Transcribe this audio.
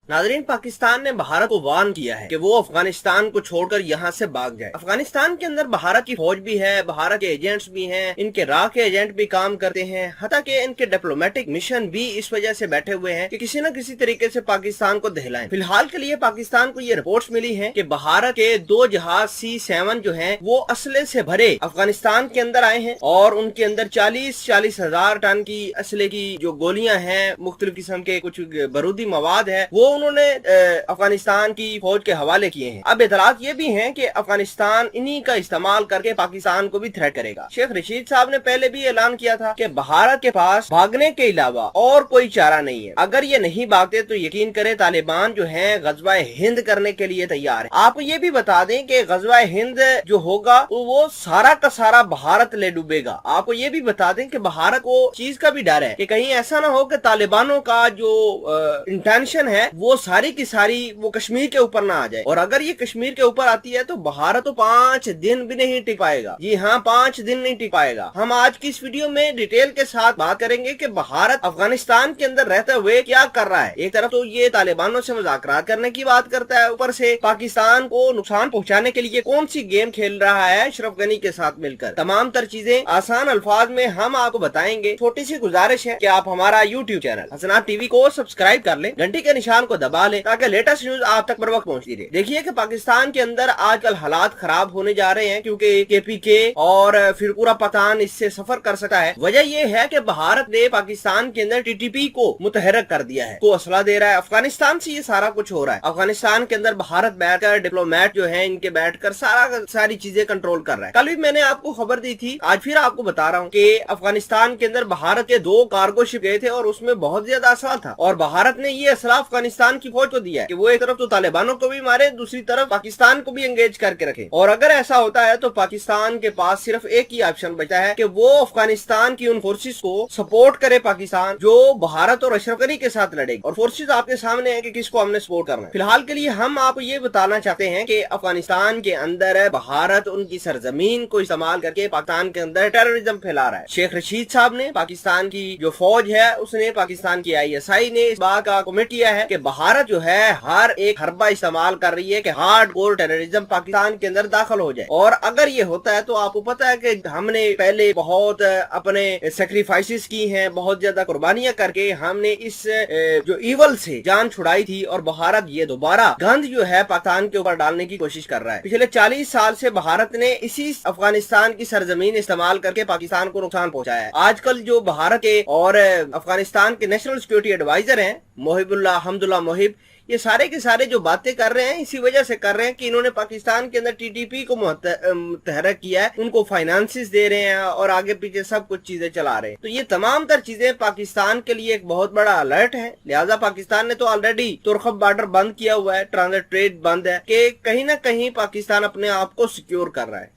नाज़रीन, पाकिस्तान ने भारत को वार्न किया है कि वो अफगानिस्तान को छोड़कर यहाँ से भाग जाए। अफगानिस्तान के अंदर भारत की फौज भी है, भारत के एजेंट्स भी हैं, इनके राह के एजेंट भी काम करते हैं, हत्ता कि इनके डिप्लोमेटिक मिशन भी इस वजह से बैठे हुए हैं कि किसी न किसी तरीके से पाकिस्तान को दहलाएं। फिलहाल के लिए पाकिस्तान को ये रिपोर्ट्स मिली हैं कि भारत के 2 जहाज C-7 जो हैं वो असले से भरे अफगानिस्तान के अंदर आए हैं और उनके अंदर 40 हजार टन की असले की जो गोलियां हैं, मुख्तलिफ किस्म के कुछ बारूदी मवाद है, वो उन्होंने अफगानिस्तान की फौज के हवाले किए हैं। अब इतलात ये भी हैं कि अफगानिस्तान इन्हीं का इस्तेमाल करके पाकिस्तान को भी थ्रेट करेगा। शेख रशीद साहब ने पहले भी ऐलान किया था कि भारत के पास भागने के अलावा और कोई चारा नहीं है। अगर ये नहीं भागते तो यकीन करें तालिबान जो है गज़वा हिंद करने के लिए तैयार है। आपको ये भी बता दें कि गज़वा हिंद जो होगा तो वो सारा का सारा भारत ले डूबेगा। आपको ये भी बता दें कि भारत को चीज का भी डर है कि कहीं ऐसा ना हो कि तालिबानों का जो इंटेंशन है वो सारी की सारी वो कश्मीर के ऊपर ना आ जाए, और अगर ये कश्मीर के ऊपर आती है तो भारत तो 5 दिन भी नहीं टिक पाएगा। जी हाँ, 5 दिन नहीं टिक पाएगा। हम आज की इस वीडियो में डिटेल के साथ बात करेंगे कि भारत अफगानिस्तान के अंदर रहते हुए क्या कर रहा है। एक तरफ तो ये तालिबानों से मुज़ाकरात करने की बात करता है, ऊपर से पाकिस्तान को नुकसान पहुंचाने के लिए कौन सी गेम खेल रहा है अशरफ गनी के साथ मिलकर। तमाम तर चीजें आसान अल्फाज में हम आपको बताएंगे। छोटी सी गुजारिश है कि आप हमारा यूट्यूब चैनल हसनात टीवी को सब्सक्राइब कर लें, घंटी के निशान को दबा लें ताकि लेटेस्ट न्यूज आप तक बर वक्त पहुंचती रहे। देखिए कि पाकिस्तान के अंदर आजकल हालात खराब होने जा रहे हैं क्योंकि KPK और फिर पूरा पठान इससे सफर कर सकता है। वजह यह है कि भारत ने पाकिस्तान के अंदर TTP को मुतहरक कर दिया है, को असला दे रहा है। अफगानिस्तान से ये सारा कुछ हो रहा है। अफगानिस्तान के अंदर भारत बैठकर डिप्लोमेट जो है इनके बैठकर सारी चीजें कंट्रोल कर रहा है। कल भी मैंने आपको खबर दी थी, आज फिर आपको बता रहा हूँ कि अफगानिस्तान के अंदर भारत के 2 कार्गो शिप गए थे और उसमें बहुत ज्यादा असला था, और भारत ने ये असला अफगानिस्तान की फौज को दिया है कि वो एक तरफ तो तालिबानों को भी मारे, दूसरी तरफ पाकिस्तान को भी एंगेज करके रखे। और अगर ऐसा होता है तो पाकिस्तान के पास सिर्फ एक ही ऑप्शन बचता है कि वो अफगानिस्तान की उन फोर्सेस को सपोर्ट करे पाकिस्तान जो भारत और अशरफ गनी के साथ लड़ेगी। और फोर्सेस आपके सामने है कि किसको हमने सपोर्ट करना है। फिलहाल के लिए हम आपको ये बताना चाहते हैं कि अफगानिस्तान के अंदर भारत उनकी सरजमीन को इस्तेमाल करके पाकिस्तान के अंदर टेररिज्म फैला रहा है। शेख रशीद साहब ने, पाकिस्तान की जो फौज है उसने, पाकिस्तान की ISI ने इस बात का कमिट किया है कि भारत जो है हर एक हरबा इस्तेमाल कर रही है कि हार्ड कोर टेररिज्म पाकिस्तान के अंदर दाखिल हो जाए। और अगर ये होता है तो आपको पता है कि हमने पहले बहुत अपने सेक्रीफाइसेस की हैं, बहुत ज्यादा कुर्बानियां करके हमने इस जो इवल से जान छुड़ाई थी, और भारत ये दोबारा गंद जो है पाकिस्तान के ऊपर डालने की कोशिश कर रहा है। पिछले 40 साल से भारत ने इसी अफगानिस्तान की सरजमीन इस्तेमाल करके पाकिस्तान को नुकसान पहुंचाया है। आजकल जो भारत के और अफगानिस्तान के नेशनल सिक्योरिटी एडवाइजर हैं हमदुल्ला मोहिब, ये सारे के सारे जो बातें कर रहे हैं इसी वजह से कर रहे हैं कि इन्होंने पाकिस्तान के अंदर TTP को मुतहरक किया है, उनको फाइनेंसिस दे रहे हैं और आगे पीछे सब कुछ चीजें चला रहे हैं। तो ये तमाम तर चीजें पाकिस्तान के लिए एक बहुत बड़ा अलर्ट है। लिहाजा पाकिस्तान ने तो ऑलरेडी तुर्खब बॉर्डर बंद किया हुआ है, ट्रांजिट ट्रेड बंद है, कि कहीं ना कहीं पाकिस्तान अपने आप को सिक्योर कर रहा है।